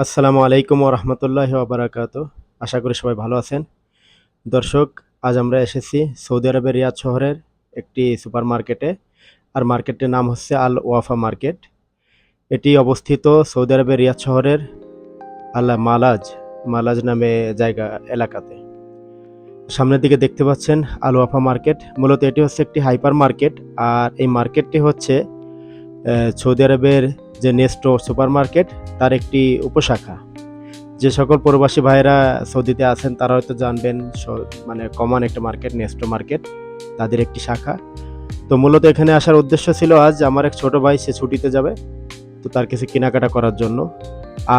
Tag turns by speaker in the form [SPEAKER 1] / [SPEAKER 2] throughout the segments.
[SPEAKER 1] আসসালামু আলাইকুম ওয়া রাহমাতুল্লাহি ওয়া বারাকাতুহু। আশা করি সবাই ভালো আছেন। দর্শক, আজ আমরা এসেছি সৌদি আরবের রিয়াদ শহরের একটি সুপারমার্কেটে। আর মার্কেটটির নাম হচ্ছে আল ওয়াফা মার্কেট। এটি অবস্থিত সৌদি আরবের রিয়াদ শহরের মালাজ নামে জায়গা এলাকাতে। সামনের দিকে দেখতে পাচ্ছেন আল ওয়াফা মার্কেট। মূলত এটি হচ্ছে একটি হাইপার মার্কেট। আর এই মার্কেটটি হচ্ছে সৌদি আরবের যে নেস্টো সুপারমার্কেট তার একটি উপশাখা। যে সকল প্রবাসী ভাইয়েরা সৌদিতে আছেন তারা হয়তো জানবেন, মানে কমন একটা মার্কেট নেস্টো মার্কেট, তাদের একটি শাখা। তো মূলত এখানে আসার উদ্দেশ্য ছিল, আজ আমার এক ছোট ভাই সে ছুটিতে যাবে, তো তার কিছু কেনাকাটা করার জন্য।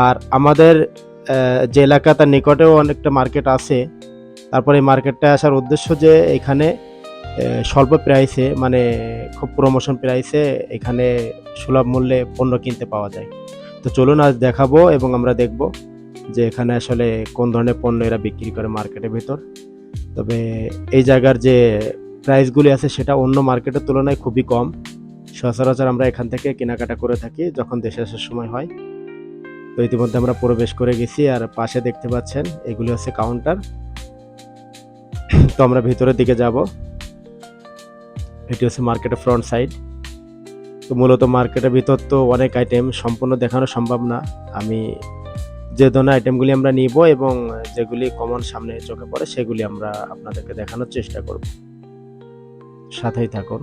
[SPEAKER 1] আর আমাদের যে এলাকা তার নিকটেও অনেকটা মার্কেট আছে। তারপর এই মার্কেটটা আসার উদ্দেশ্য যে এখানে স্বল্প প্রাইসে, মানে খুব প্রমোশন প্রাইসে এখানে সুলভ মূল্যে পণ্য কিনতে পাওয়া যায়। তো চলুন আজ দেখাবো এবং আমরা দেখব যে এখানে আসলে কোন ধরনের পণ্য এরা বিক্রি করে মার্কেটের ভেতর। তবে এই জায়গার যে প্রাইসগুলি আছে সেটা অন্য মার্কেটের তুলনায় খুবই কম। সচরাচর আমরা এখান থেকে কেনাকাটা করে থাকি যখন দেশে আসার সময় হয়। তো ইতিমধ্যে আমরা প্রবেশ করে গেছি, আর পাশে দেখতে পাচ্ছেন এগুলি হচ্ছে কাউন্টার। তো আমরা ভিতরের দিকে যাব। এটি হচ্ছে মার্কেটের ফ্রন্ট সাইড। তো মূলত মার্কেটের ভিতর তো অনেক আইটেম, সম্পূর্ণ দেখানো সম্ভব না। আমি যে ধরনের আইটেমগুলি আমরা নিব এবং যেগুলি কমন সামনে চোখে পড়ে সেগুলি আমরা আপনাদেরকে দেখানোর চেষ্টা করব। সাথেই থাকুন।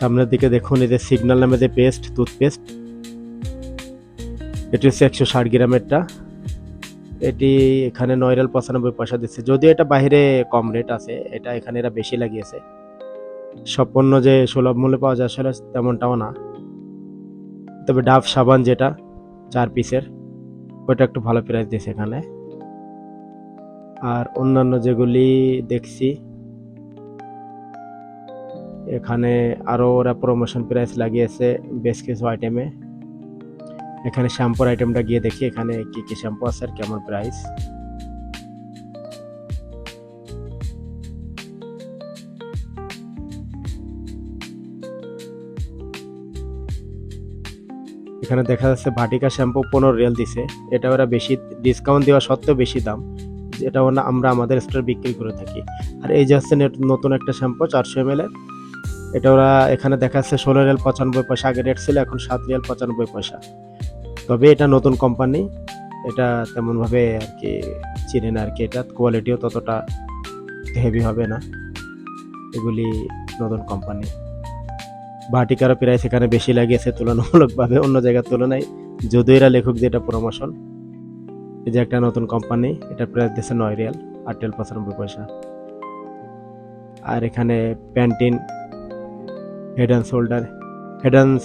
[SPEAKER 1] সামনের দিকে দেখুন, এই যে সিগন্যাল নামে যে টুথপেস্ট, এটি হচ্ছে 160 গ্রামেরটা। এটি এখানে 9 রিয়াল 95 পয়সা দিচ্ছে, যদিও এটা বাইরে কম রেট আছে, এটা এখানে এরা বেশি লাগিয়েছে। সব পণ্য যে সুলভ মূল্যে পাওয়া যায় আসলে তেমনটাও না। তবে ডাভ সাবান যেটা 4 পিসের, ওটা একটু ভালো প্রাইস দিয়েছে এখানে। আর অন্যান্য যেগুলি দেখছি এখানে আরো ওরা প্রমোশন প্রাইস লাগিয়েছে বেশ কিছু আইটেমে। এখানে শ্যাম্পুর আইটেমটা গিয়ে দেখি এখানে কি কি শ্যাম্পু আছে আর কেমন প্রাইস। এখানে দেখা যাচ্ছে ভাটিকা শ্যাম্পু 15 রিয়াল দিছে। এটা ওরা বেশি ডিসকাউন্ট দেওয়া সত্ত্বেও বেশি দাম, যেটা আমরা আমাদের স্টোরে বিক্রি করে থাকি। আর এই যে হচ্ছে নতুন একটা শ্যাম্পু 400 ml এর, এটা ওরা এখানে দেখা যাচ্ছে 16 রিয়াল 95 পয়সা, আগে রেট ছিল, এখন 7 রিয়াল 95 পয়সা। তবে এটা নতুন কোম্পানি, এটা তেমনভাবে আর কি চিনি না আর কি, এটা কোয়ালিটিও ততটা হেভি হবে না। এগুলি নতুন কোম্পানি। ভাটিকারও প্রাইস এখানে বেশি লাগিয়েছে তুলনামূলকভাবে অন্য জায়গার তুলনায়, যদিও এরা লেখক যে এটা প্রমোশন। এই যে একটা নতুন কোম্পানি, এটা প্রাইস দিচ্ছে 9 রিয়াল 8 রিয়াল 95 পয়সা। আর এখানে প্যান্টিন হেড অ্যান্ড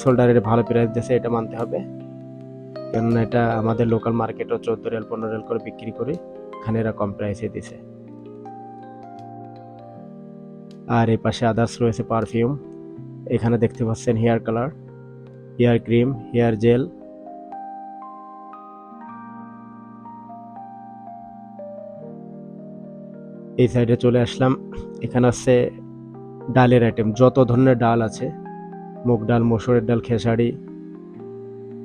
[SPEAKER 1] শোল্ডারের ভালো প্রাইস দিচ্ছে, এটা মানতে হবে, কেননা এটা আমাদের লোকাল মার্কেটও 14 রিয়াল 15 রিয়াল করে বিক্রি করি, এখানে এরা কম প্রাইসে দিছে। আর এই পাশে আদার্স রয়েছে পারফিউম। এখানে দেখতে পাচ্ছেন hair colour, hair cream, hair gel. এই সাইডে চলে আসলাম, এখানে আছে ডালের আইটেম, যত ধরনের ডাল আছে, মুগ ডাল, মসুরের ডাল, খেসারি,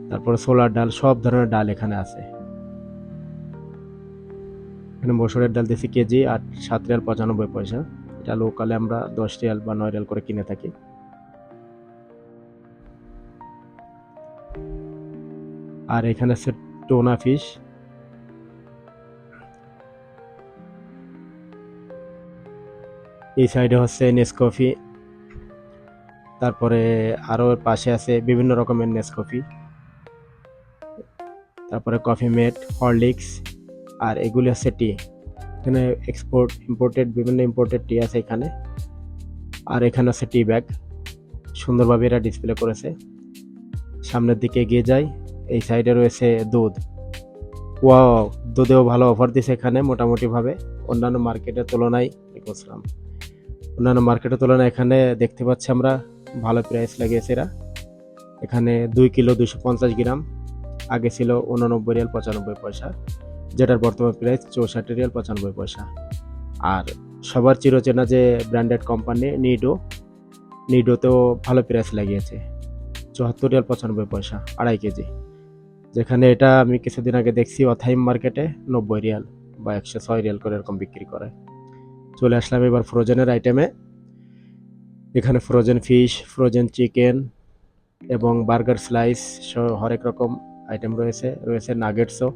[SPEAKER 1] তারপরে ছোলার ডাল, সব ধরনের ডাল এখানে আছে। এখানে মসুরের ডাল দিচ্ছি কেজি 7 রিয়াল 95 পয়সা। এটা লোকালে আমরা 10 রিয়াল বা 9 রিয়াল করে কিনে থাকি। আর এখানে আছে টোনা ফিশ। এই সাইডে হচ্ছে নেসকফি, তারপরে আরো পাশে আছে বিভিন্ন রকমের নেসকফি, তারপরে কফি মেট, হরলিক্স। আর এগুলি হচ্ছে টি, এখানে বিভিন্ন ইম্পোর্টেড টি আছে এখানে। আর এখানে আছে টি ব্যাগ, সুন্দরভাবে এরা ডিসপ্লে করেছে। সামনের দিকে এগিয়ে যাই, এই সাইডে রয়েছে দুধ। ওয়াও, দুধেও ভালো অফার দিছে এখানে মোটামুটি ভাবে, অন্যান্য মার্কেটের তুলনায়। বুঝলাম, অন্যান্য মার্কেটের তুলনায় এখানে দেখতে পাচ্ছি আমরা ভালো প্রাইস লাগিয়েছে এরা। এখানে 2 কিলো 250 গ্রাম, আগে ছিল 89 রিয়াল 95 পয়সা। যেটার বর্তমান প্রাইস 64 রিয়াল 95 পয়সা। আর সবার চিরচেনা যে ব্র্যান্ডেড কোম্পানি নিডোতেও ভালো প্রাইস লাগিয়েছে, 74 রিয়াল 95 পয়সা 2.5 কেজি। যেখানে এটা আমি কিছুদিন আগে দেখছি অথাইম মার্কেটে 90 রিয়াল বা 106 রিয়াল করে এরকম বিক্রি করে। চলে আসলাম এবার ফ্রোজেনের আইটেমে। এখানে ফ্রোজেন ফিশ, ফ্রোজেন চিকেন এবং বার্গার স্লাইস সহ হরেক রকম আইটেম রয়েছে নাগেটসও।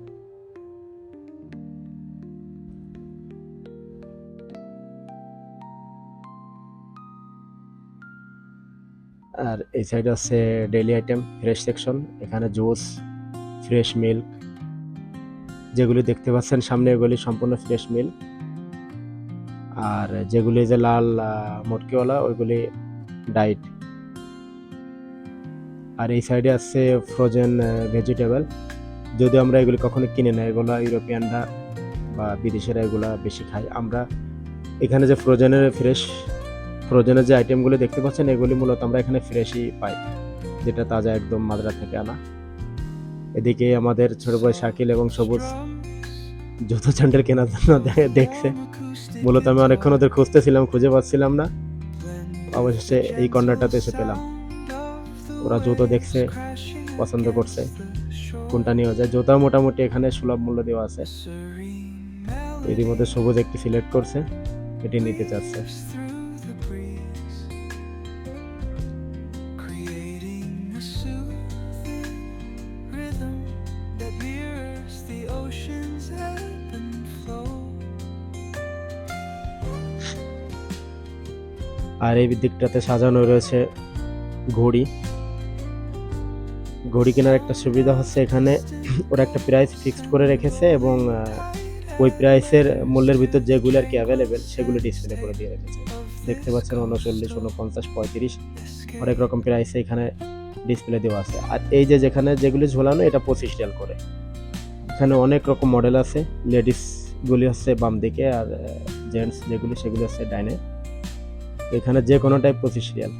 [SPEAKER 1] আর এই সাইডে আছে ডেইলি আইটেম ফ্রেশ সেকশন। এখানে জুস, ফ্রেশ মিল্ক, যেগুলি দেখতে পাচ্ছেন সামনে এগুলি সম্পূর্ণ ফ্রেশ মিল্ক। আর যেগুলি যে লাল মটকিওয়ালা ওইগুলি ডাইট। আর এই সাইডে আছে ফ্রোজেন ভেজিটেবল, যদিও আমরা এগুলি কখনো কিনে না, এগুলো ইউরোপিয়ানরা বা বিদেশিরা এগুলা বেশি খায়। আমরা এখানে যে ফ্রোজেনের যে আইটেমগুলি দেখতে পাচ্ছেন এগুলি মূলত আমরা এখানে ফ্রেশই পাই, যেটা তাজা একদম মাদ্রা থেকে আনা। এদিকে আমাদের ছোট ভাই শাকিল এবং সবুজ জুতো স্যান্ডেল কেনার জন্য দেখছে। মূলত আমি অনেকক্ষণ ওদের খুঁজতেছিলাম, খুঁজে পাচ্ছিলাম না, অবশেষে এই কর্নারটাতে এসে পেলাম। ওরা জুতো দেখছে, পছন্দ করছে কোনটা নেওয়া যায়। জুতা মোটামুটি এখানে সুলভ মূল্য দেওয়া আছে। এরই মধ্যে সবুজ একটি সিলেক্ট করছে, এটি নিতে চাচ্ছে। আর এই দিকটাতে সাজানো রয়েছে ঘড়ি কেনার একটা সুবিধা হচ্ছে এখানে ওরা একটা প্রাইস ফিক্সড করে রেখেছে এবং ওই প্রাইসের মূল্যের ভিতর যেগুলো আর কি অ্যাভেলেবেল সেগুলো ডিসপ্লে করে দিয়ে রেখেছে। দেখতে পাচ্ছেন 39, 49, 35 অনেক রকম প্রাইসে এখানে ডিসপ্লে দেওয়া আছে। আর এই যে যেগুলি ঝোলানো এটা 25 রিয়াল করে। এখানে অনেক রকম মডেল আছে, লেডিসগুলি হচ্ছে বাম দিকে আর জেন্টস সেগুলি হচ্ছে ডাইনে। এখানে যে কোনো টাইপ 25 রিয়াল।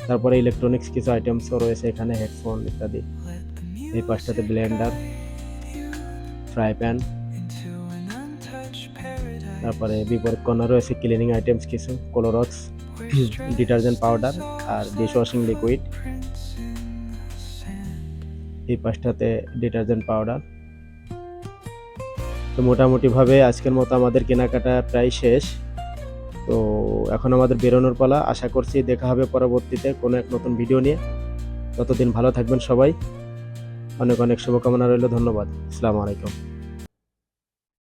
[SPEAKER 1] তারপরে ইলেকট্রনিক্স কিছু আইটেমসও রয়েছে এখানে, হেডফোন ইত্যাদি। এই পাশটাতে ব্লেন্ডার, ফ্রাই প্যান, তারপরে বিপরীত কর্নার রয়েছে ক্লিনিং আইটেমস কিছু, ক্লোরক্স, ডিটারজেন্ট পাউডার আর ডিশওয়াশিং লিকুইড। এই পাশটাতে ডিটারজেন্ট পাউডার। তো মোটামুটিভাবে আজকের মতো আমাদের কেনাকাটা প্রায় শেষ। তো এখন আমাদের বেরোনোর পালা। আশা করছি দেখা হবে পরবর্তীতে কোনো এক নতুন ভিডিও নিয়ে। ততদিন ভালো থাকবেন সবাই, অনেক অনেক শুভকামনা রইল। ধন্যবাদ। আসসালামু আলাইকুম।